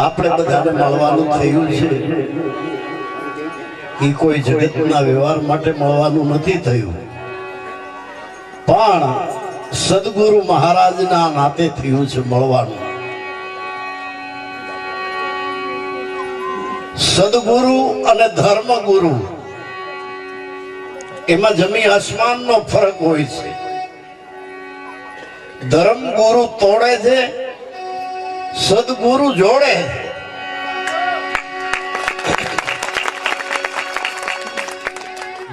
આપણે બધાને મળવાનું થયું છે એ કોઈ જગતના વ્યવહાર માટે મળવાનું નથી થયું, પણ સદગુરુ મહારાજના નાતે થયું છે મળવાનું. સદગુરુ અને ધર્મગુરુ એમાં જમીન આસમાનનો ફરક હોય છે. ધર્મગુરુ તોડે છે, સદગુરુ જોડે.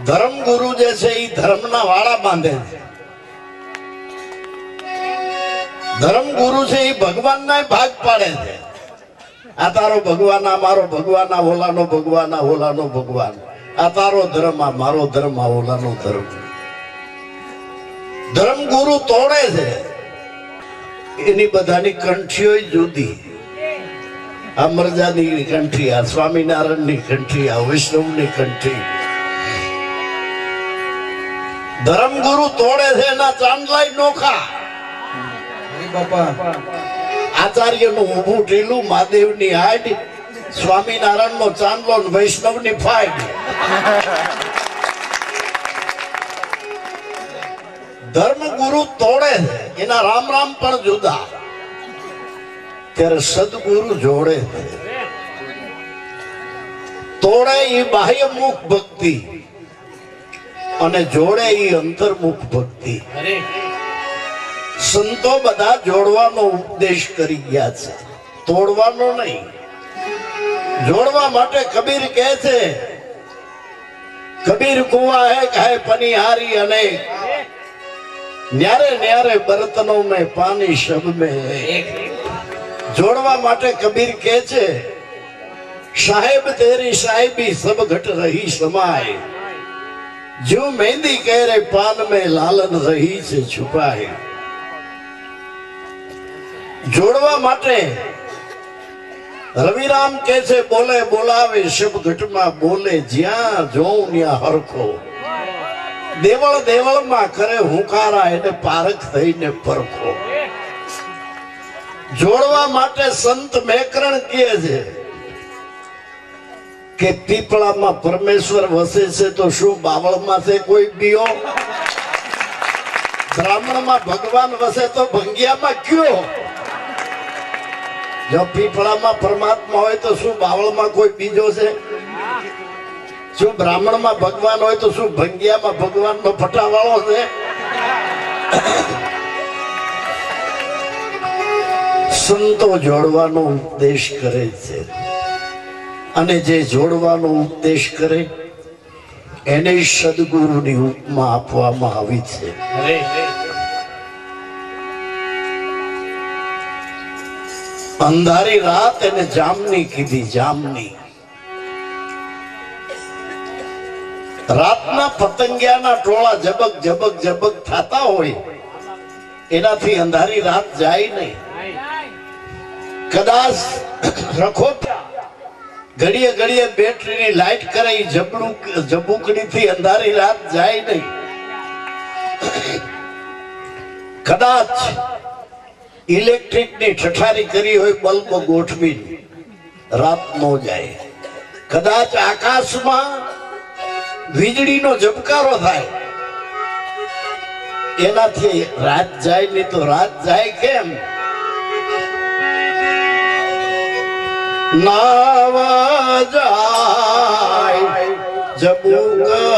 ધર્મગુરુ જે છે એ ધર્મના વાળા બાંધે છે. ધર્મગુરુ છે એ ભગવાનના ભાગ પાડે છે. આ તારો ભગવાન, આ મારો ભગવાન, આ ઓલાનો ભગવાન, આ ઓલાનો ભગવાન, આ તારો ધર્મ, આ મારો ધર્મ, આ ઓલાનો ધર્મ. ધર્મગુરુ તોડે છે. એની બધાની કંઠીઓ જુદી. આ મરજાની કંઠી, આ સ્વામિનારાયણની કંઠી, આ વૈષ્ણવની કંઠી. ધર્મગુરુ તોડે છે એના ચાંદલાય નોખા. આચાર્ય નું ઊભું ઢીલું, મહાદેવની હાડ, સ્વામિનારાયણ નો ચાંદલો, વૈષ્ણવ ની ફાડ. ધર્મગુરુ તોડે છે એના રામ રામ પણ જુદા. ત્યારે સદગુરુ જોડે છે. તોડે એ બાહ્યમુખ ભક્તિ અને જોડે એ અંતર્મુખ ભક્તિ. સંતો બધા જોડવાનો ઉપદેશ કરી ગયા છે, તોડવાનો નહીં. જોડવા માટે કબીર કહે છે, કબીર કુઆ હે કહે પનિહારી અનેક, ન્યારે ન્યારે બર્તનો में पानी सब में एक. જોડવા માટે કબીર કહે છે, સાહેબ તેરી સાહેબી સબ ઘટ રહી સમાય, જો મહેંદી કહે રે પાન में लालन रही से છુપાય. જોડવા માટે રવિરામ કે છે, બોલે બોલાવે શબ ઘટમાં બોલે, જ્યાં જોઉં ત્યાં હરખો. દેવળ દેવળમાં કરે હુંકારા, એને પારખ થઈને પરખો. જોડવા માટે સંત મેકરણ કહે છે કે પીપળામાં પરમેશ્વર વસે છે તો શું બાવળમાં છે કોઈ બીઓ? બ્રાહ્મણમાં ભગવાન વસે તો ભંગિયામાં કયો? જો પીપળામાં પરમાત્મા હોય તો શું બાવળમાં કોઈ બીજો છે? શું બ્રાહ્મણમાં ભગવાન હોય તો શું ભંગિયામાં ભગવાનનો ફટાવાળો છે? સંતો જોડવાનો ઉપદેશ કરે છે, અને જે જોડવાનો ઉપદેશ કરે એને સદગુરુની ઉપમા આપવામાં આવી છે. અંધારી રાત એને જામની કીધી, જામની. રાતના પતંગિયાના ટોળા જબક જબક જબક થતા હોય એનાથી અંધારી રાત જાય નહીં. કદાચ રખો ઘડીએ ઘડીએ બેટરીની લાઈટ કરે જબુકડીથી અંધારી રાત જાય નહીં. કદાચ ઇલેક્ટ્રિકની ઠઠારી કરી હોય બલ્બ ગોઠવી રાત નો જાય. કદાચ આકાશમાં વીજળીનો ઝબકારો થાય એનાથી રાત જાય નહીં. તો રાત જાય કેમ? નાવા જાય જબુકડીથી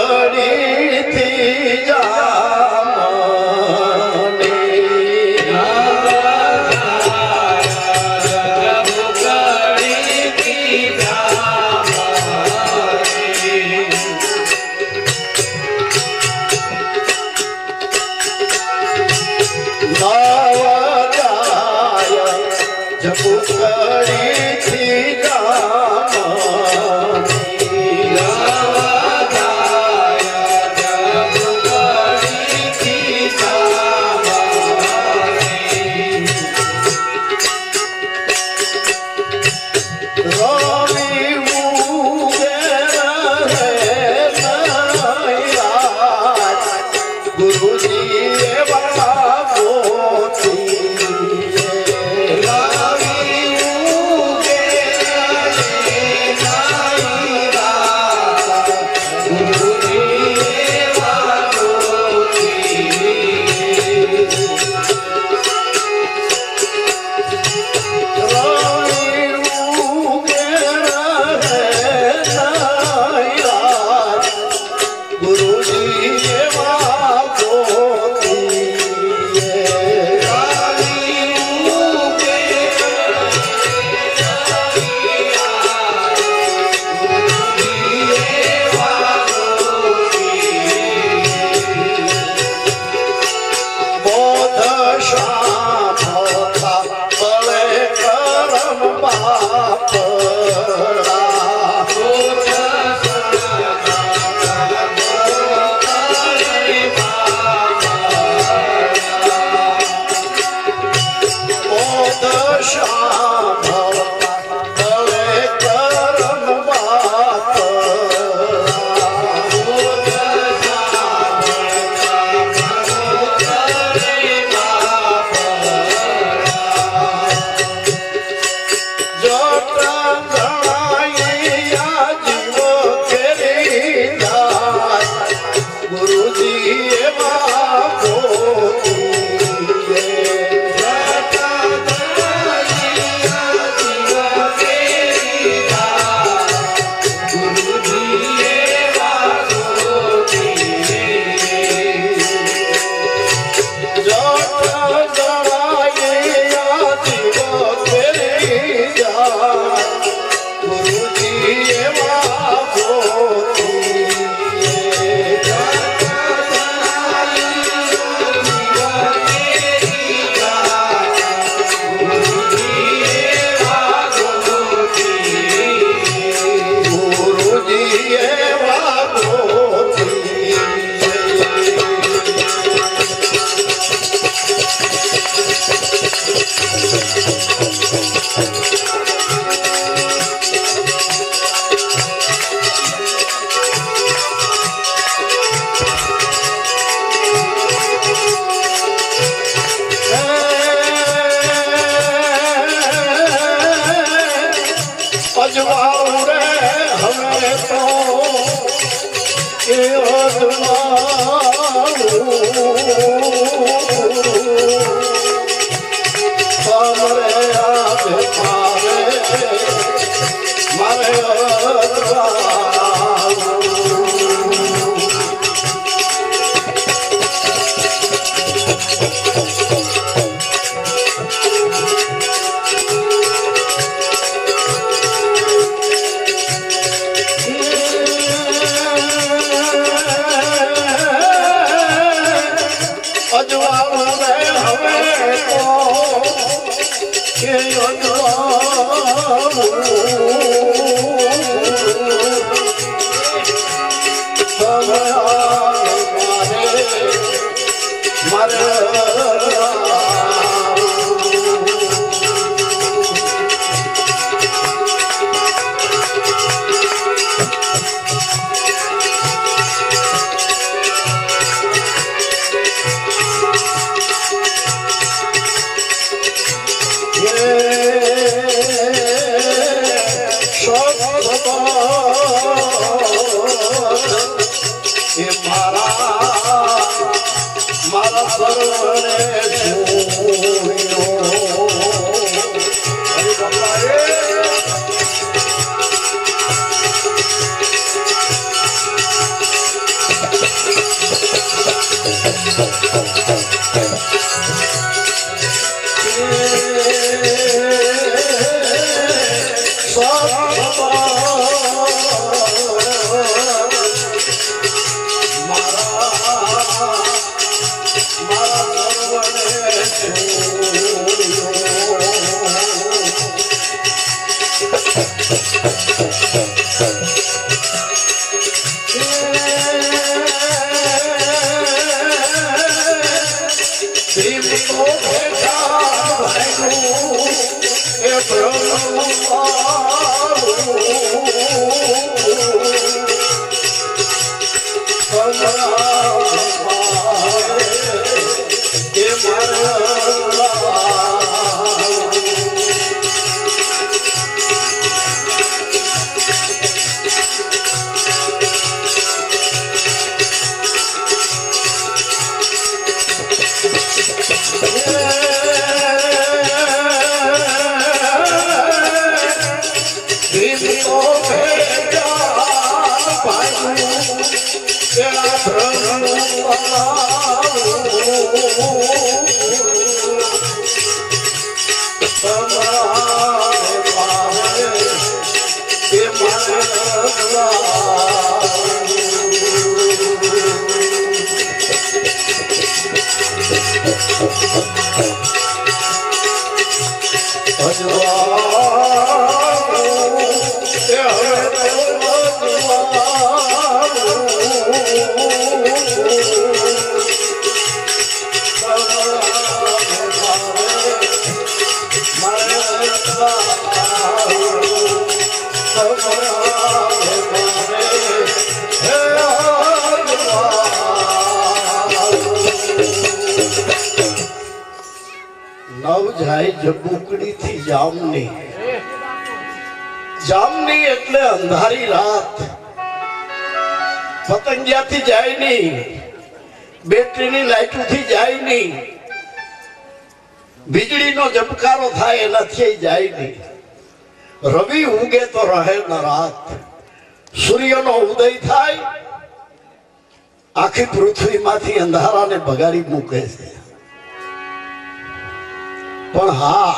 નવ જાય જબુકડી થી જામની, જામની એટલે અંધારી રાત. પતંગિયાથી જાય નહીં, બેટરીની લાઈટોથી જાય નહીં, વીજળીનો ઝબકારો થાય એનાથી જાય નહીં. રવિ ઉગે તો રહે ન રાત, સૂર્યનો ઉદય થાય આખી પૃથ્વીમાંથી અંધારાને બગાડી મૂકે છે. પણ હા,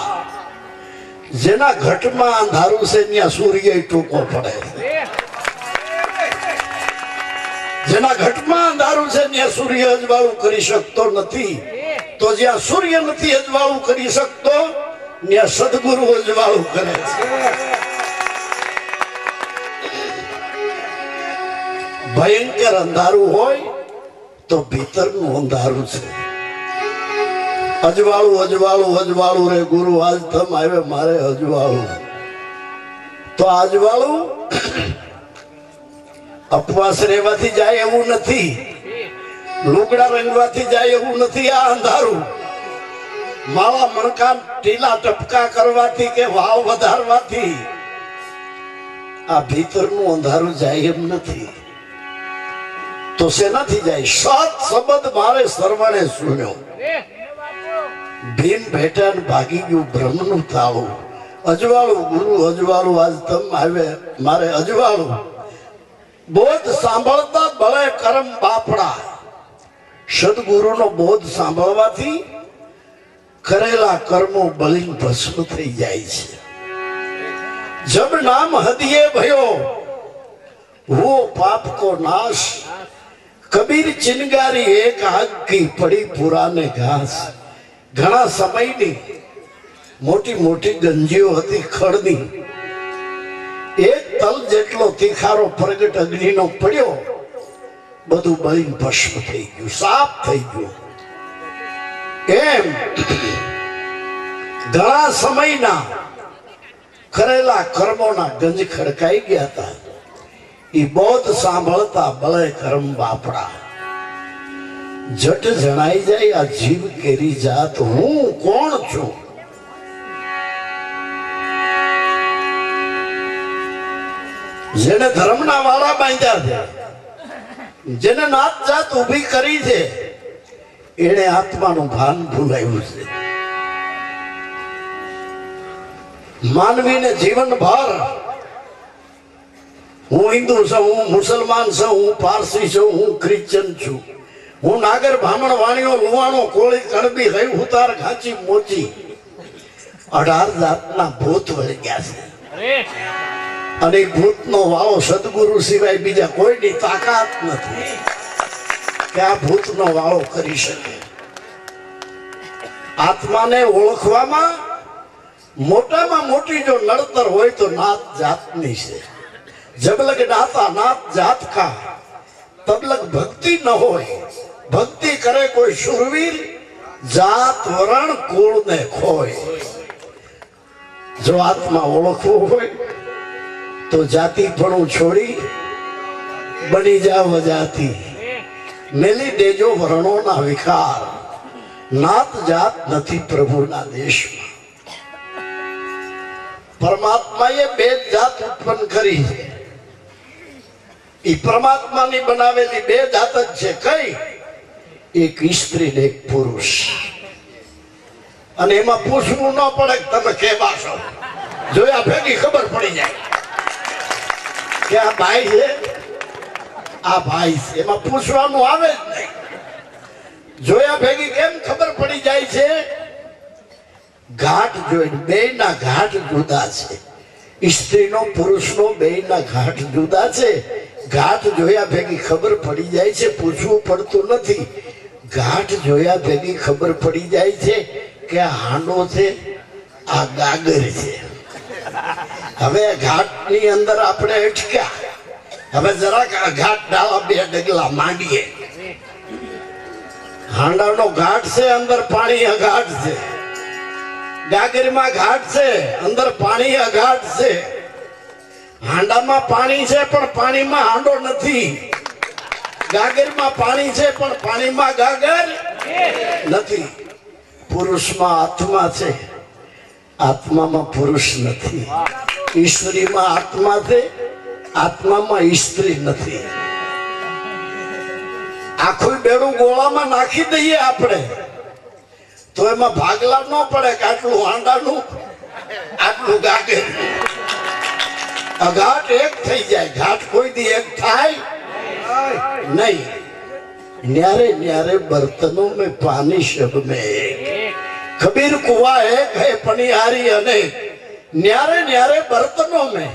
જેના ઘટમાં અંધારું છે ત્યાં સૂર્ય ટૂંકો પડે છે. જેના ઘટમાં અંધારું છે ત્યાં સૂર્ય અજવાળું કરી શકતો નથી. તો જ્યાં સૂર્ય નથી અજવાળું કરી શકતો ત્યાં સદગુરુ અજવાળું કરે છે. ભયંકર અંધારું હોય તો ભીતરનું અંધારું છે. અજવાળું અજવાળું અજવાળું રે ગુરુ આજ તમ આવે મારે અજવાળું. તો અજવાળું અપવાસ રહેવાથી જાય એવું નથી, લુગડા રંગવાથી જાય એવું નથી. આ અંધારું માળા મણકા ટીલા ટપકા કરવાથી કે વાવ વધારવાથી આ ભીતરનું અંધારું જાય એમ નથી. તો શેનાથી જાય? સત શબ્દ મારે સર્વણે સુન્યો, ભીમ ભેટા ભાગી ગયું બ્રહ્મનું તાળું. અજવાળું ગુરુ અજવાળું આજ તમ આવે મારે અજવાળું. બોધ સાંભળતા બળે કરમ બાપડા. સદગુરુનો બોધ સાંભળવાથી કરેલા કર્મો બળીને ભસ્મ થઈ જાય છે. જબ નામ હદિયે ભયો वो पाप को नाश, कबीर चिंगारी एक आग की पड़ी पुराने घास. घना समयनी मोटी मोटी गंजीओ हती खड़नी, एक तल जेटलो तीखारो प्रगट अग्निनो પડ્યો, બધું બળીને ભસ્મ થઈ ગયું, સાફ થઈ ગયું. એમ ઘણા સમયના કરેલા કર્મોના ગંજ ખડકાઈ ગયા હતા. એ બોધ સાંભળતા બળે કર્મ બાપડા. જટ જણાઈ જાય આ જીવ કેરી જાત, હું કોણ છું? જેને ધર્મના વાળા બાંધ્યા છે, જેને નાત જાત ઉભી કરી છે, એને આત્માનું ભાન ભૂલાયું છે. માનવીને જીવનભર હું હિન્દુ છું, હું મુસલમાન છું, હું પારસી છું, હું ક્રિશ્ચન છું, હું નાગર બ્રાહ્મણ વાણીઓ લુવાણો કોળી કણબી હઈ ઉતાર ઘાંચી મોચી 18 જાતના ભૂત વળી ગયા છે. અને ભૂતનો વાળો સદગુરુ સિવાય બીજા કોઈની તાકાત નથી કે આ ભૂતનો વાળો કરી શકે. આત્માને ઓળખવામાં મોટામાં મોટી જો નડતર હોય તો નાત જાતની છે. જબલગ નાતા નાત જાત કા, તબલગ ભક્તિ ન હોય. ભક્તિ કરે કોઈ શુરવીર, જાત વરણ કુળ ને ખોય. જો આત્મા ઓળખવો હોય તો જાતિપણું છોડી બની જાવ જાતિ. મેલી દેજો વર્ણોના વિકાર, નાત જાત નથી પ્રભુના દેશમાં. પરમાત્માએ બે જાત ઉત્પન્ન કરી છે. એ પરમાત્માની બનાવેલી બે જાત જ છે. કઈ? એક સ્ત્રી ને એક પુરુષ. અને એમાં પૂછવું ન પડે કે તમે કેવા છો, જોયા ભેગી ખબર પડી જાય કે આ ભાઈ છે, આ ભાઈ છે. એમાં પૂછવાનું આવે જ નહીં. જોયા ભેગી કેમ ખબર પડી જાય છે? ઘાટ જોઈને. બેયના ઘાટ જુદા છે. સ્ત્રીનો પુરુષનો બેયના ઘાટ જુદા છે. ઘાટ જોયા ભેગી ખબર પડી જાય છે, પૂછવું પડતું નથી. ઘાટ જોયા ભેગી ખબર પડી જાય છે કે આ હાંડો છે, આ ગાગર છે. હવે ઘાટની અંદર આપણે અટક્યા. હવે જરાક આ ઘાટ ડાળા બે ડગલા માંડીએ. હાંડાનો ઘાટ છે, અંદર પાણી ઘાટ છે. ગાગરમાં ઘાટ છે, અંદર પાણી અઘાટ છે. હાંડામાં પાણી છે પણ પાણીમાં હાંડો નથી. ગાગરમાં પાણી છે પણ પાણીમાં ગાગર નથી. પુરુષમાં આત્મા છે, આત્મામાં પુરુષ નથી. ઈશ્વરીમાં આત્મા છે, આત્મામાં સ્ત્રી નથી. આખું બેડું ગોળામાં નાખી દઈએ આપણે તો એમાં ભાગલા ન પડે કે આટલું હાંડાનું આટલું ગાગર. અઘાટ એક થઈ જાય. ઘાટ કોઈ દી એક થાય नहीं. न्यारे न्यारे बर्तनों में पानी शब में. कबीर कुआ एक है पनिहारी अनेक. न्यारे न्यारे बर्तनों में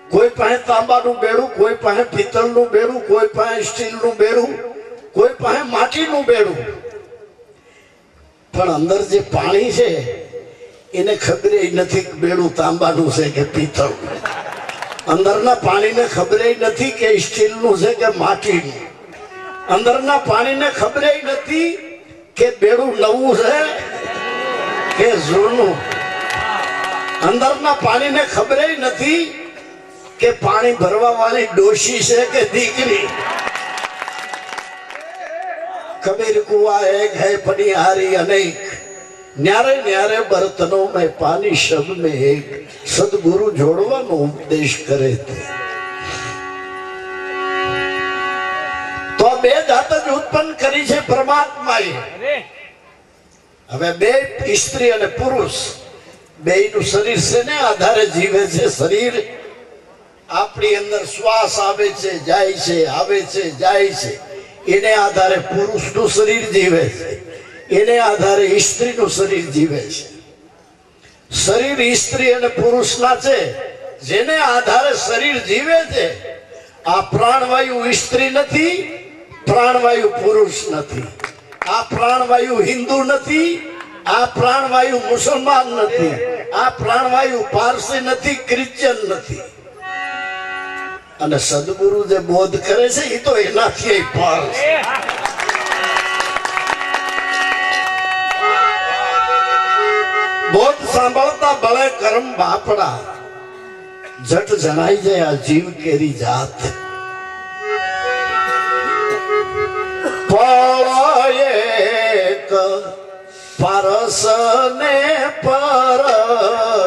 कोई पाहे तांबाનું બેડું, કોઈ પાહે પિત્તળનું બેડું, કોઈ પાહે સ્ટીલનું બેડું, કોઈ પાહે માટીનું બેડું. પણ અંદર જે પાણી છે એને ખબર નથી કે બેડું તાંબાનું છે કે પિત્તળનું. અંદરના પાણીને ખબર નથી કે સ્ટીલનું છે કે માટીનું. અંદરના પાણીને ખબર નથી કે બેડું નવું છે કે જૂનું. અંદરના પાણીને ખબર નથી કે પાણી ભરવા વાળી ડોશી છે કે દીકરી. कबीर कुआ एक है पनिहारी अनेक. न्यारे न्यारे बर्तनों में पानी शब में एक. सदगुरु जोड़વાનો ઉપદેશ કરે છે. તો બે જાત જ ઉત્પન્ન કરી છે પરમાત્માએ. હવે બે સ્ત્રી અને પુરુષ બેયનું શરીર છે ને આધારે જીવે છે. શરીર આપણી અંદર શ્વાસ આવે છે, જાય છે, આવે છે, જાય છે. એને આધારે પુરુષનું શરીર જીવે છે, એને આધારે સ્ત્રીનું શરીર જીવે છે. શરીર સ્ત્રી અને પુરુષના છે. જેને આધારે શરીર જીવે છે આ પ્રાણવાયુ સ્ત્રી નથી, પ્રાણવાયુ પુરુષ નથી. આ પ્રાણવાયુ હિન્દુ નથી, આ પ્રાણવાયુ મુસલમાન નથી, આ પ્રાણવાયુ પારસી નથી, ક્રિશ્ચન નથી. અને સદગુરુ જે બોધ કરે છે એ તો એનાથી પાર છે. બોધ સાંભળતા ભલે કર્મ બાપડા, જટ જણાઈ જાય આ જીવ કેરી જાત. એક પરસ ને પરસતા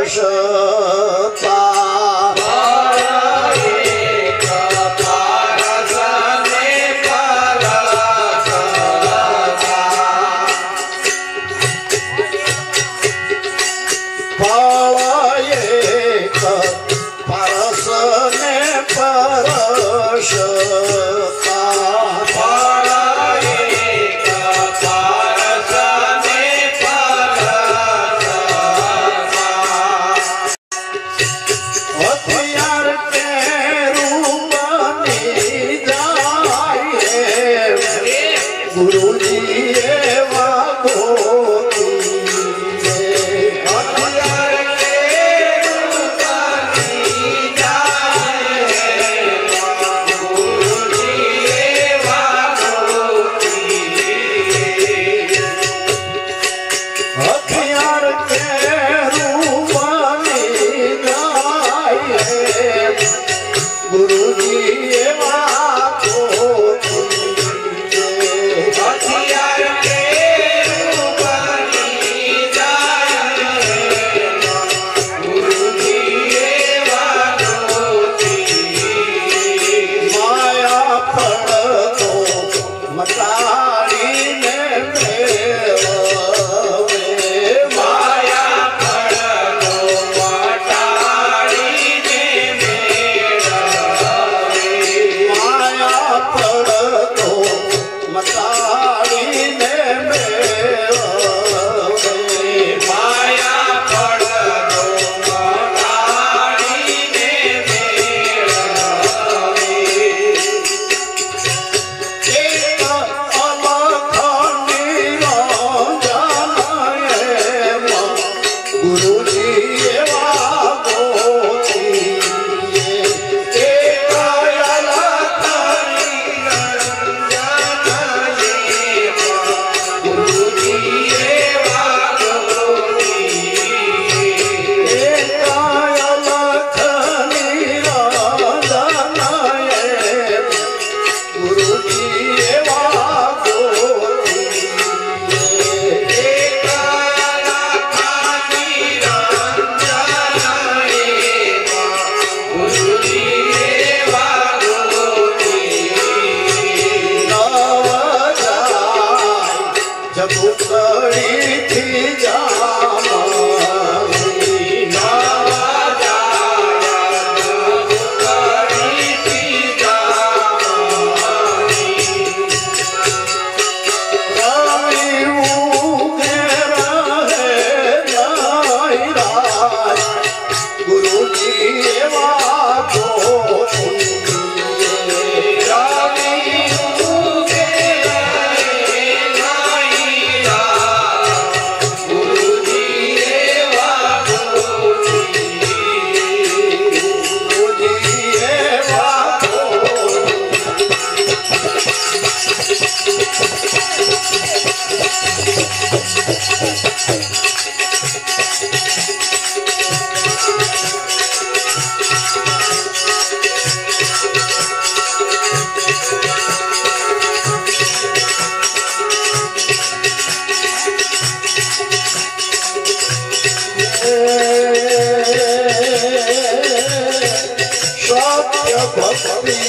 सत्य भक्ति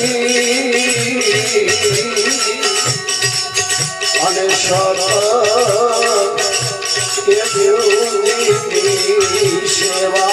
અને સત એ દેવની સેવા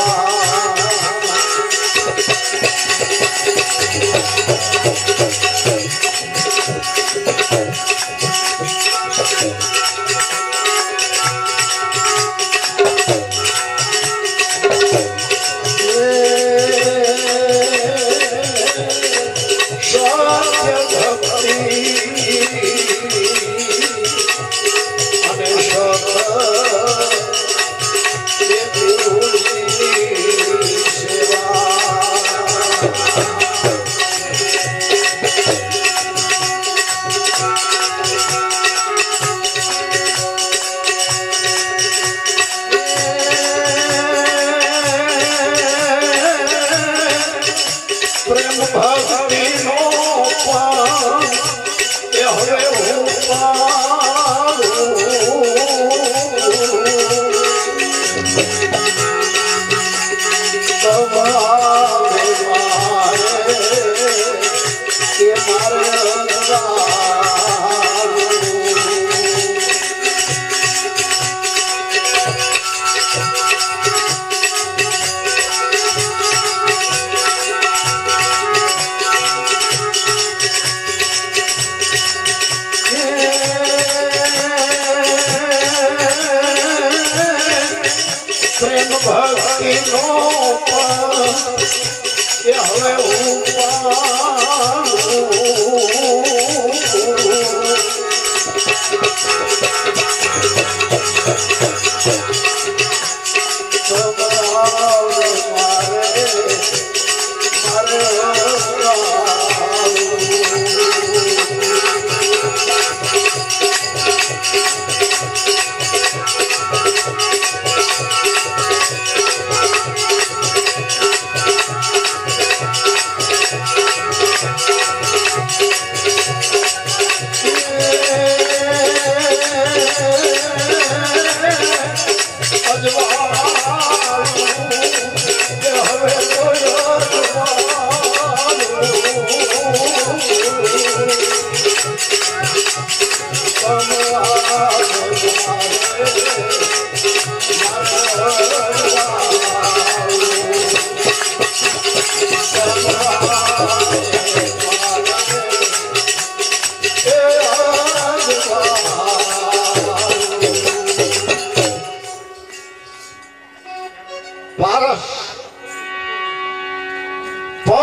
ભક્તિ નો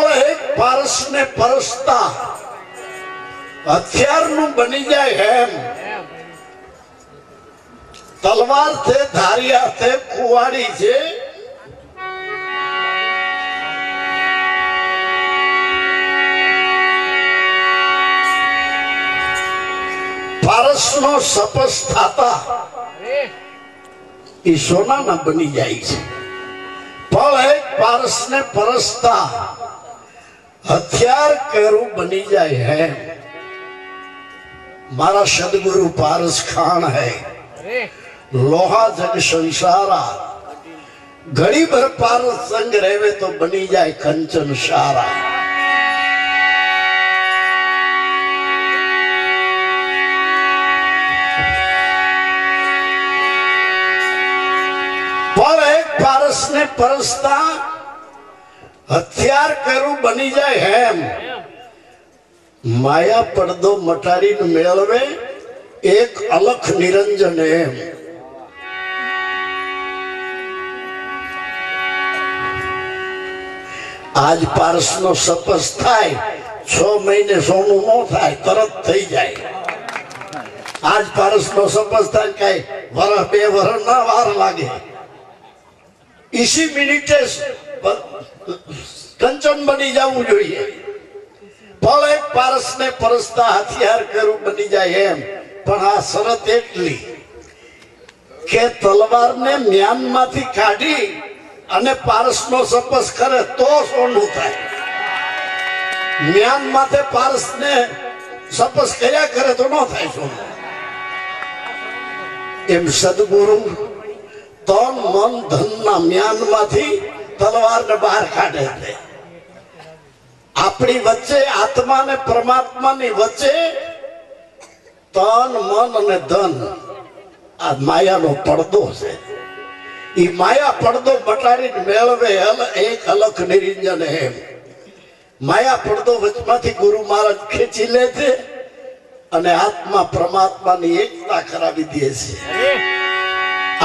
હવે પારસને પરસતા હથિયારનું બની જાય એમ તલવાર છે ધારિયા છે કુવાડી છે પારસનો સપસ થાતા એ સોનાના બની જાય છે પણ એક પારસને પરસતા हथियार केरू बनी जाए है मारा सदगुरु पारस खान है लोहा जग संसारा घड़ी भर पारस संग रहे तो बनी जाए कंचन सारा पर एक पारस ने परसता हथियार करू बनी जाए हेम माया પડદો મટારીને મેળવે એક અલખ નિરંજન એમ આજ પારસનો સપસ થાય 6 મહિને સોનું નો થાય તરત થઈ જાય આજ પારસનો સપસ થાય કઈ વર્ષ 2 વર્ષ ના વાર લાગે इसी मिनिटे कंचन बनी जाऊं જોઈએ પણ એક પારસને પરસતા હથિયાર કરું બની જાય એમ પણ આ શરત એટલી કે તલવારને મ્યાનમાંથી કાઢી અને પારસનો સપસ કરે તો સોનું થાય म्यान माथे पारस ने सपस कया करे तो न थाय सोનું एम सदगुरु તન મન ધનના મ્યાનમાંથી તલવારને બહાર કાઢે છે. આપણી વચ્ચે આત્મા ને પરમાત્માની વચ્ચે તન મન અને ધન આ માયાનો પડદો છે. ઈ માયા પડદો બટાડીને મેળવે એક અલખ નિરંજન એમ. માયા પડદો વચમાંથી ગુરુ મહારાજ ખેંચી લે છે અને આત્મા પરમાત્માની એકતા કરાવી દે છે.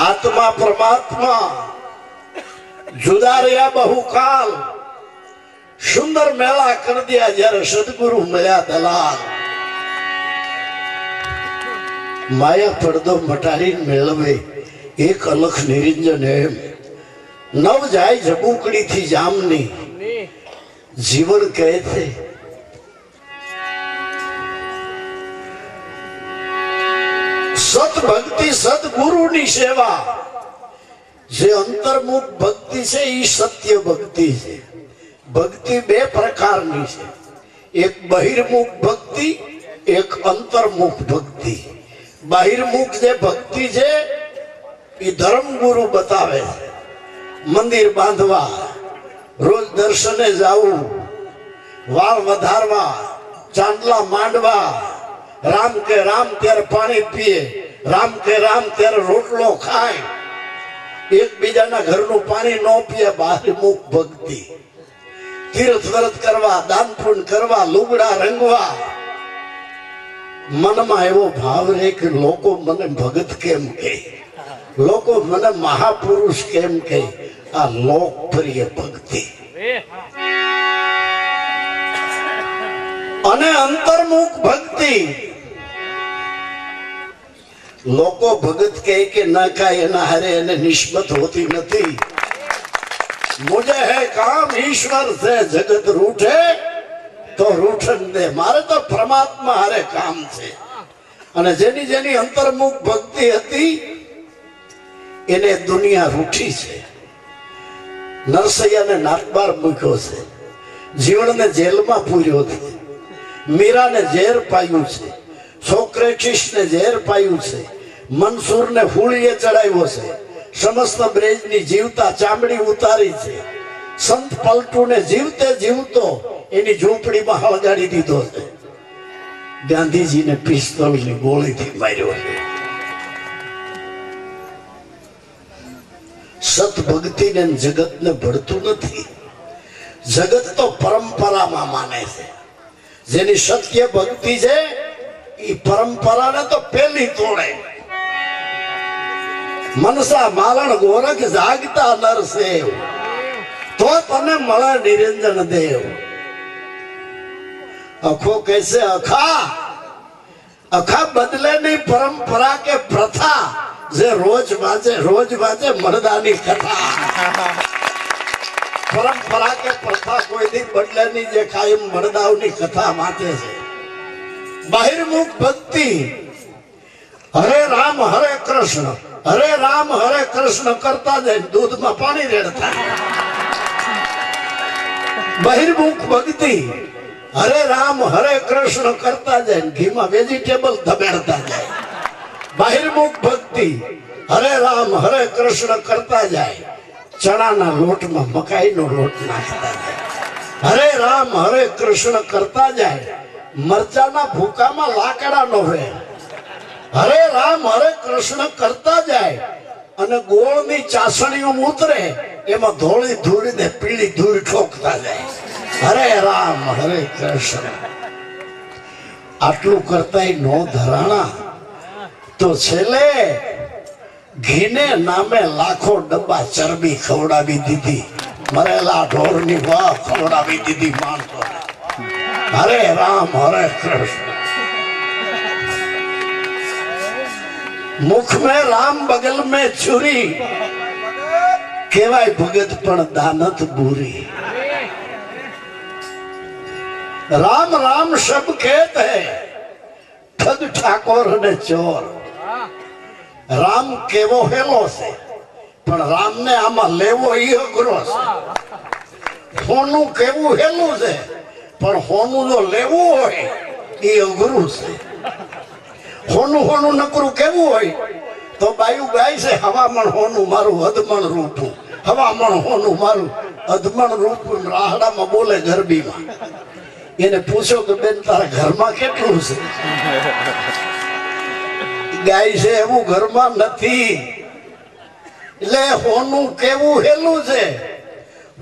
આત્મા પરમાત્મા જુદા રહ્યા બહુકાલ, સુંદર મેળા કરી દિયા જયારે સદગુરુ મળ્યા દલાલ. માયા પડદો મટાડીને મેળવે એક અલખ નિરંજન એમ. નવ જાય જબુકડી થી જામની જીવન કહે છે. સત ભક્તિ સદગુરુની સેવા, જે અંતર્મુખ ભક્તિ છે એ સત્ય ભક્તિ છે. ભક્તિ બે પ્રકારની છે, એક બહિર્મુખ ભક્તિ, એક અંતર્મુખ ભક્તિ. બહિર્મુખ જે ભક્તિ છે એ ધર્મ ગુરુ બતાવે છે. મંદિર બાંધવા, રોજ દર્શને જવું, વાળ વધારવા, ચાંદલા માંડવા, રામ કે રામ ત્યારે પાણી પીએ, રામ કે રામ ત્યારે રોટલો ખાય, એકબીજાના ઘરનું પાણી ન પીએ. બહિર્મુખ ભક્તિ. તીર્થ વ્રત કરવા, દાન પુણ્ય કરવા, લુગડા રંગવા, મનમાં એવો ભાવ રહે કે લોકો મને ભગત કેમ કહે, લોકો મને મહાપુરુષ કેમ કહે. આ લોકપ્રિય ભક્તિ. અને અંતર્મુખ ભક્તિ, લોકો ભગત કહે કે ના કાય એના હારે એને નિસ્બત હોતી નથી. મુझे है काम ईश्वर से जगत रूठे तो रूठन दे. મારે તો પરમાત્મા હારે કામ છે. અને જેની જેની અંતર્મુખ ભક્તિ હતી એને દુનિયા રૂઠી છે. નરસૈયાને નાકબાર મૂક્યો છે, જીવનને જેલમાં પૂર્યો છે, મીરાને ઝેર પાયું છે, સોક્રેટિસને ઝેર પાયું છે, મનસૂરને ફૂળીએ ચડાવ્યો છે, સમસ્ત બ્રેજની જીવતા ચામડી ઉતારી છે, સંત પલટુને જીવતે જીવતો એની ઝૂંપડીમાં હળગાડી દીધો છે, ગાંધીજીને પિસ્તોલની ગોળીથી માર્યો છે. સત ભક્તિને જગતને ભળતું નથી. જગત તો પરંપરામાં માને છે. જેની સત્ય ભક્તિ છે એ પરંપરાને તો પેલી તોડે. મનસા માલણ ગોરખ જાગતા નરસેવ, તો તને મળે નિરંજન દેવ. અખો કૈસે અખા, અખા બદલે ની પરંપરા કે પ્રથા, જે રોજ વાંચે મરદાની કથા. પરંપરા કે પ્રથા કોઈ દી બદલે ની, જે કાયમ મરદાઓની કથા વાંચે છે. બહિર્મુખ ભક્તિ હરે રામ હરે કૃષ્ણ, હરે રામ હરે કૃષ્ણ કરતા જાય દૂધમાં પાણી રેડતા. બહિર્મુખ ભક્તિ હરે રામ હરે કૃષ્ણ કરતા જાય ઘીમાં વેજીટેબલ ધબેડતા જાય. બહિર્મુખ ભક્તિ હરે રામ હરે કૃષ્ણ કરતા જાય ચણાના લોટમાં મકાઈનો લોટ નાખતા જાય. હરે રામ હરે કૃષ્ણ કરતા જાય મરચાના ભૂકામાં લાકડા નો વે. હરે રામ હરે કૃષ્ણ કરતા જાય અને ગોળની ચાસણીઓ ઉતરે એમાં ધોળી ધૂળ ને પીળી ધૂળ ઠોકતા જાય. હરે રામ હરે કૃષ્ણ. આટલું કરતા નો ધરાણા તો છેલ્લે ઘીને નામે લાખો ડબ્બા ચરબી ખવડાવી દીધી. મરેલા ઢોરની વાહ ખવડાવી દીધી માણસો. હરે રામ હરે કૃષ્ણ. मुख में राम बगल में छुरी, केवाय भगत पण दानत बुरी. राम राम सब कहते हैं ठग ठाकोर ने चोर. राम केवो हेलो से पण राम ने आमा लेवो ई अघरो छे. होनु केवू हेलू छे पण होनु जो लेवू होय ई अघरू छे. होनु होनु नकरू केवू होय તો બાયું ગાય છે હવામણ હોનું મારું અધમણ રૂપું, હવામણ હોનું મારું અધમણ રૂપું. રાહડામાં બોલે ગરબીમાં. એને પૂછો કે બેન તારા ઘરમાં કેટલું છે? ગાય છે એવું ઘરમાં નથી. એટલે હોનું કેવું હેલું છે.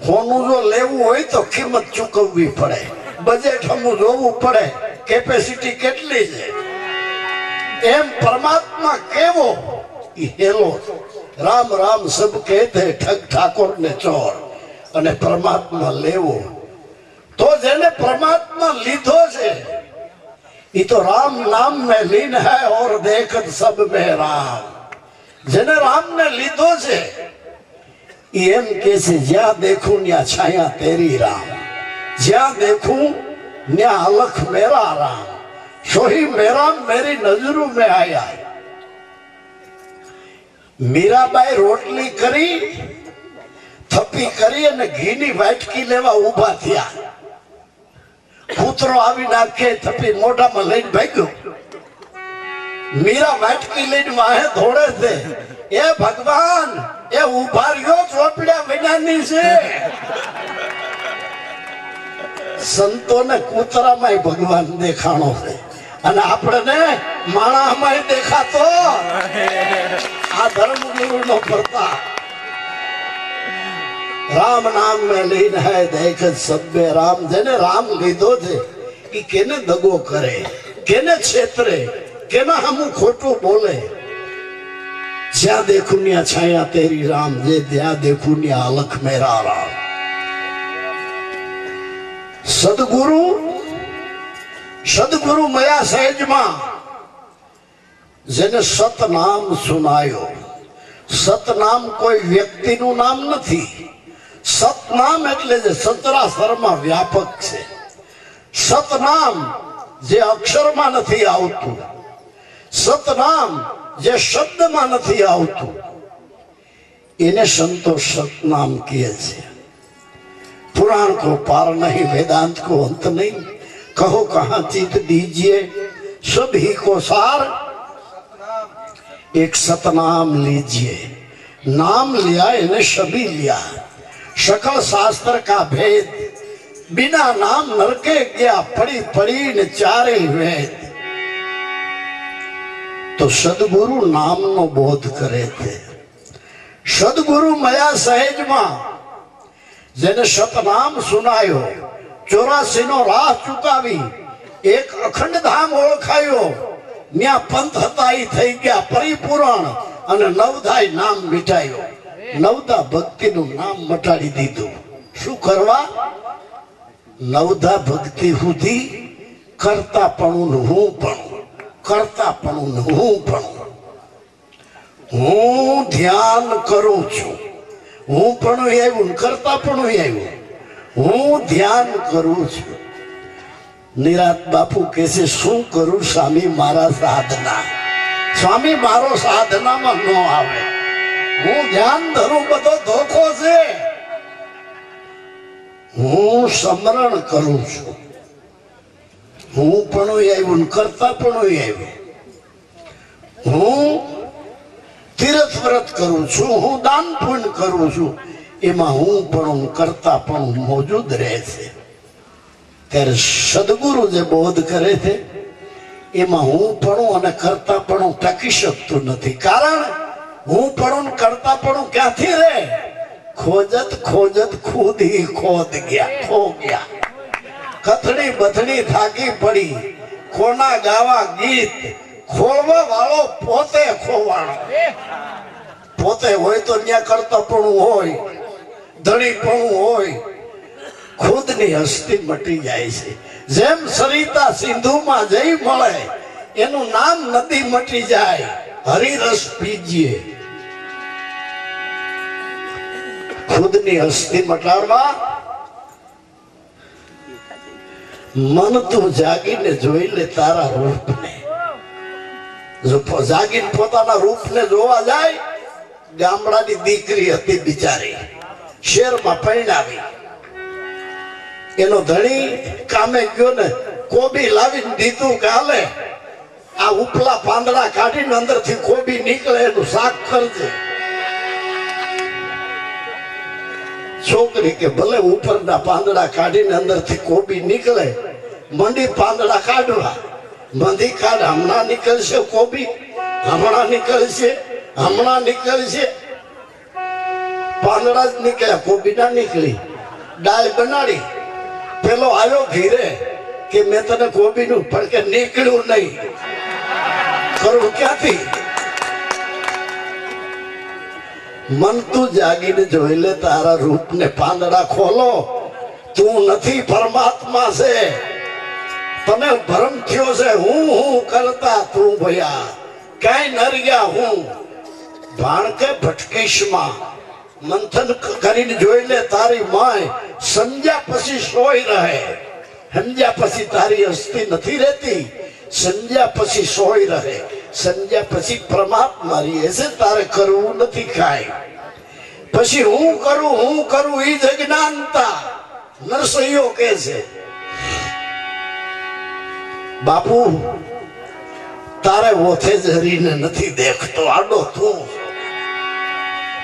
હોનું જો લેવું હોય તો કિંમત ચૂકવવી પડે, બજેટ હમું જોવું પડે, કેપેસિટી કેટલી છે. એમ પરમાત્મા કેવો ઈ હેલો. રામ રામ સબ કહેતે ઠગ ઠાકોર ને ચોર. અને પરમાત્મા લેવો તો જેને પરમાત્મા લીધો છે ઈ તો રામ નામ में लीन है और देखत सब में राम. જેને રામ ને લીધો છે એમ કે છે જ્યાં દેખું ત્યાં છાયા તેરી રામ, જ્યાં દેખું ત્યાં અલખ મેરા રામ, સોહી મેરા મેરી નજરોं में आया. મીરાબાઈ રોટલી કરી થપ્પી કરી અને ઘીની વાટકી લેવા ઉભા થયા. કૂતરો આવી નાખે થપ્પી મોઢામાં લઈને ભાગ્યો. મીરા વાટકી લઈને વાહે દોડે છે. એ ભગવાન એ ઉભા રહ્યો ચોપડ્યા વિનાની છે. સંતોને કૂતરામાં ભગવાન દેખાણો છે અને આપણે માણામાં દેખાતો. આ ધર્મગુરુ નો પ્રતાપ. રામ નામ में लीन है देखत सब में राम. જેને રામ લીધો છે એ કેને દગો કરે, કેને છેતરે, કેના હમું ખોટું બોલે. જ્યાં દેખું ત્યાં છાયા તેરી રામ, જે જ્યાં દેખું ત્યાં અલખ મેરા રામ. સદગુરુ મયા સહેજમાં જેને સતનામ સુનાયો. સતનામ કોઈ વ્યક્તિનું નામ નથી. સતનામ એટલે જે સચરાચરમાં વ્યાપક છે. સતનામ જે અક્ષરમાં નથી આવતું, સતનામ જે શબ્દમાં નથી આવતું, એને સંતો સતનામ કહે છે. पुराण को पार नहीं, वेदांत को अंत नहीं, कहो कहां चित दीजिए सभी को सार. एक सतनाम लीजिए. नाम लिया इन्हें सभी लिया. सकल शास्त्र का भेद बिना नाम नरके गया पड़ी पड़ी ने चारे वेद. तो सदगुरु नाम नो बोध करे थे. सदगुरु मया सहज मां જેને સતનામ સુનાયો, 84 નો રાહ ચુકાવી, એક અખંડ ધામ ઓળખાયો. ત્યાં પંથ હતા ઈ થઈ ગયા પરિપૂર્ણ અને નવધાય નામ મિટાયો. નવધા ભક્તિનું નામ મટાડી દીધું. શું કરવા? નવધા ભક્તિ સુધી કરતાપણું હું પણ, કરતાપણું હું પણ. હું ધ્યાન કરું છું. હું પણ આવ્યું, કરતા પણ આવ્યું. હું ધ્યાન કરું છું. નિરાત બાપુ કહે છે શું કરું સ્વામી મારા સાધના. સ્વામી મારો સાધનામાં ન આવે. હું ધ્યાન ધરું બધો ધોખો છે. હું સ્મરણ કરું છું. હું પણ આવ્યું, કરતા પણ આવ્યું. હું તીર્થ વ્રત કરું છું, હું દાન પુણ્ય કરું છું. એમાં હું પણ કરતા પણ મોજૂદ રહે છે. ત્યારે સદગુરુ જે બોધ કરે છે એમાં હું પણ અને કરતા પણ ટકી શકતું નથી. કારણ હું પણ કરતા પણ ક્યાંથી રહે? ખોજત ખોજત ખુદ ही ખોદ ગયા, ખો ગયા. કથણી બથણી થાકી પડી. કોના ગાવા ગીત? ખોળવા વાળો પોતે ખોવાણો. પોતે હોય તો ત્યાં કરતાપણું હોય, ધણીપણું હોય. ખુદની હસ્તી મટી જાય છે. જેમ સરિતા સિંધુમાં જઈ મળે એનું નામ નદી મટી જાય. હરિરસ પીજીએ. ખુદની હસ્તી મટાડવા મન તું જાગીને જોઈ લે તારા રૂપને. જો જાગીને પોતાના રૂપને જોવા જાય. ગામડાની દીકરી હતી બિચારી, શહેરમાં પરણાવી. એનો ધણી કામે ગયો ને કોબી લાવીને દીધું કે હાલે આ ઉપલા પાંદડા કાઢીને અંદરથી કોબી નીકળે એનું શાક કરજે. છોકરી કે ભલે ઉપરના પાંદડા કાઢીને અંદરથી કોબી નીકળે, મંડી પાંદડા કાઢવા. મંડી કાઢ, હમણાં નીકળશે કોબી, હમણાં નીકળશે, હમણાં નીકળશે. પાંદડા જ નીકળ્યા, કોબી ના નીકળી. દાળ બનાડી, પેલો આવ્યો ઘીરે કે મેં તને કોબી નું, પણ કે નીકળ્યું નહીં. કરવું ક્યાંથી? મન તું જાગીને જોઈ લે તારા રૂપ ને. પાંદડા ખોલો, તું નથી, પરમાત્મા છે. તને ભ્રમ થયો છે હું કરતા તું ભયા કઈ નરિયા હું. ભાણકે ભટકેશમાં મંથન કરીને જોઈ લે તારી માય. સમજ્યા પછી સોય રહે, સમજ્યા પછી તારી અસ્થિ નથી રહેતી. સમજ્યા પછી સોય રહે, સમજ્યા પછી પરમાત્મા રહે છે. તારે કરવું નથી કાંઈ. પછી હું કરું ઈ જ અજ્ઞાનતા. નરસૈયો કે છે બાપુ તારે ઓથે જ હરીને નથી દેખતો. આડો તું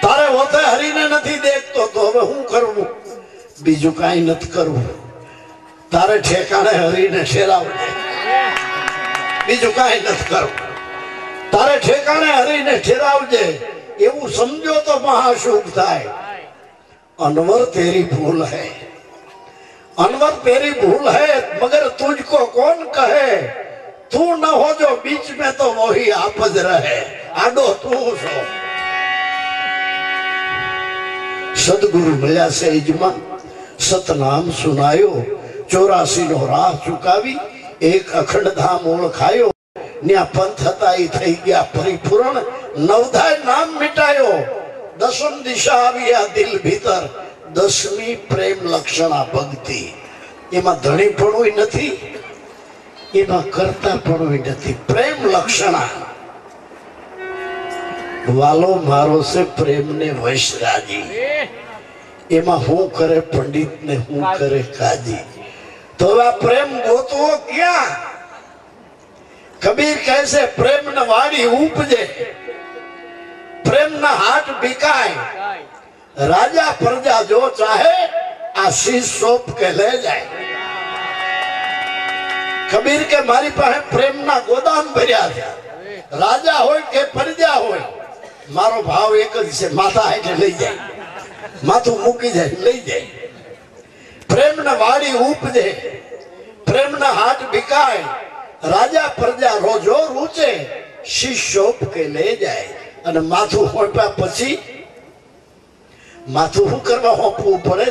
તારે ઓથે હરીને નથી દેખતો તો હવે હું કરવું? બીજું કાંઈ નથી કરવું. તારે ઠેકાણે હરીને ઠેરાવજે, બીજું કાંઈ નથી કરવું. તારે ઠેકાણે હરીને ઠેરાવજે. એવું સમજો તો મહાશુભ થાય. अनवर तेरी भूल है, अनवर तेरी भूल है, मगर तुझको कौन कहे. तू न हो जो बीच में तो वही आप ज रहे. आडो तू सो. सदगुरु मिल्या से इजमा, सतनाम सुनायो. 84 નો રાહ ચુકાવી, એક અખંડ ધામ ઓળખાયો. ન્યા પંથ હતા એ થઈ ગયા પરિપૂર્ણ. નવધાય નામ મિટાયો. દસમ દિશા આવી આ દિલ ભીતર. 10મી પ્રેમ લક્ષણા ભક્તિ. એમાં ધણીપણું નથી, એમાં કરતાપણું નથી. પ્રેમ લક્ષણા. વાલો મારો છે પ્રેમ ને વશ રાજી. એમાં હું કરે પંડિત ને હું કરે કાજી. તો આ પ્રેમ ગોતવો ક્યાં? કબીર કહે છે પ્રેમ ને વાડી ઉપજે, प्रेम ना हाट बिकाय. राजा प्रजा जो चाहे आशीष सौंप के ले जाए. कबीर के मारी पाहे प्रेम ना गोदाम भर्या था. राजा होय के प्रजा होय, मारो भाव एक ज छे. माथा हेठे लई जाए, माथुं मूकी जाए, लई जाए. प्रेम ना वाड़ी उपजे, प्रेम ना हाट बिकाय. राजा प्रजा रोजो रूचे, शीश सौंप के ले जाए. અને માથું હોંપ્યા પછી માથું શું કરવા હોંપવું પડે?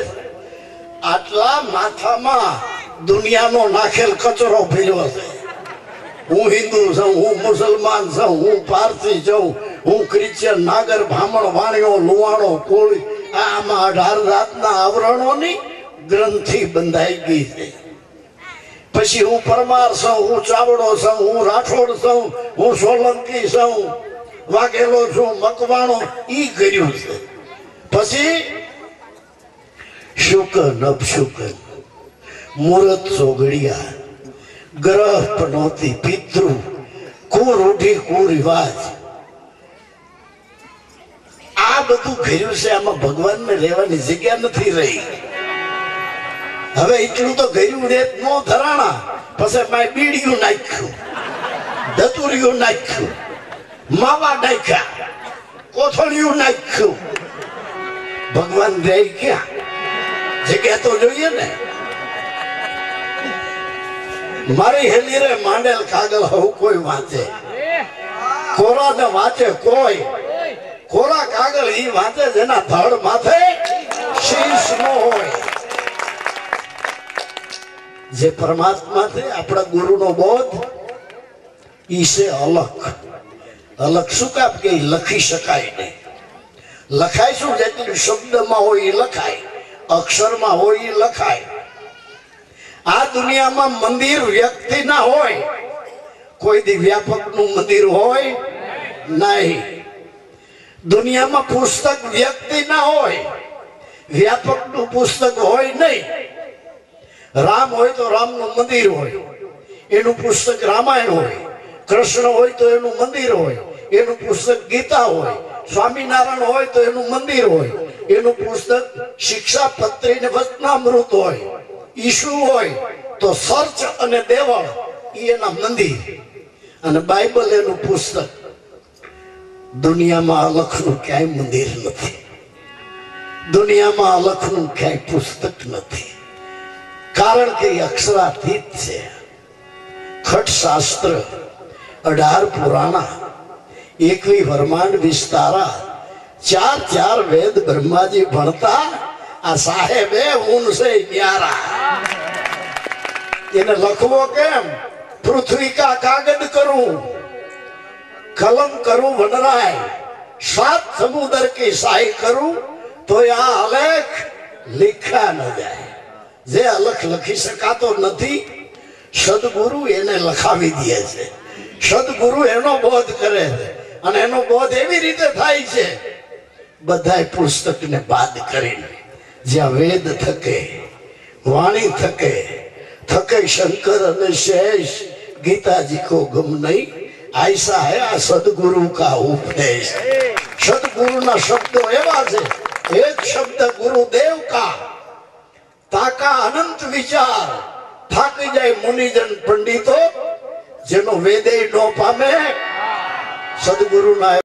આટલા માથામાં દુનિયાનો નાખેલ કચરો ભર્યો છે. હું હિન્દુ છું, હું મુસલમાન છું, હું પારસી છું, હું ક્રિશ્ચિયન, નાગર, બ્રાહ્મણ, વાણિયો, લુવાણો, કોળી. આમાં 18 જાતના આવરણોની ગ્રંથિ બંધાઈ ગઈ છે. પછી હું પરમાર છું, હું ચાવડો છું, હું રાઠોડ છું, હું સોલંકી છું, વાઘેલો છું, મકવાણો. ઈ કર્યું છે. પછી શુકન અપશુકન, મુહૂર્ત સોગડિયા, ગ્રહ પનોતી, પિતૃ, કુરૂઢી, કુરિવાજ. આ બધું કર્યું છે. આમાં ભગવાન ને રહેવાની જગ્યા નથી રહી. હવે એટલું તો કર્યું રેત નો ધરાણા. પછી માય બીડિયું નાખ્યું, ધતુરિયું નાખ્યું, માવા નાખ્યા, કોથળિયું નાખ્યું. ભગવાન રહે ક્યાં? જગ્યા તો જોઈએ ને. મારી હેલી રે માંડેલ કાગળ હું કોઈ વાંચે, કોરા ને વાંચે કોઈ. કોરા કાગળ ઈ વાંચે જેના ધડ માથે શીશ નો હોય. જે પરમાત્મા છે આપણા ગુરુ નો બોધ, ઈ છે અલખ. અલખ શું કામ કે લખી શકાય નહીં. લખાય શું? જેટલું શબ્દમાં હોય એ લખાય, અક્ષરમાં હોય એ લખાય. આ દુનિયામાં મંદિર વ્યક્તિ ના હોય. કોઈ દી વ્યાપક નું મંદિર હોય નહીં. દુનિયામાં પુસ્તક વ્યક્તિ ના હોય, વ્યાપક નું પુસ્તક હોય નહીં. રામ હોય તો રામ નું મંદિર હોય, એનું પુસ્તક રામાયણ હોય. કૃષ્ણ હોય તો એનું મંદિર હોય, એનું પુસ્તક ગીતા હોય, સ્વામિનારાયણ હોય તો એનું મંદિર હોય, એનું પુસ્તક શિક્ષાપત્રી ને વચનામૃત હોય, ઈશુ હોય તો સર્ચ અને દેવળ એના મંદિર, અને બાઇબલ એનું પુસ્તક. દુનિયામાં અલખનું ક્યાંય મંદિર નથી, દુનિયામાં અલખનું ક્યાંય પુસ્તક નથી, કારણ કે એ અક્ષરાતીત છે. ખટ શાસ્ત્ર, 18 પુરાણા, 21 બ્રહ્માંડ વિસ્તારા, 4 વેદ બ્રહ્માજી ભણતા, આ સાહેબે ઉનસે ન્યારા. એને લખવો કેમ? પૃથ્વી કા કાગળ કરું, कलम करूं वनराय, 7 समुद्र की साई करूं तो આ અલેખ लिखा न जाए. જે અલખ લખી શકાતો નથી, સદગુરુ એને લખાવી દે છે. સદગુરુ એનો બોધ કરે છે, અને એનો બોધ એવી રીતે થાય છે, બધાય પુસ્તકને બાદ કરીને. જ્યાં વેદ થકે, વાણી થકે, थके शंकर અને शेष, गीता जी को गम नहीं, ऐसा है आ सदगुरु का उपदेश. सदगुरु ना शब्दों एवा છે, एक शब्द गुरुदेव का, ताका अनंत विचार, થાકી જાય મુનિજન પંડિતો, જેનો વેદે નો પામે. સદગુરુ ના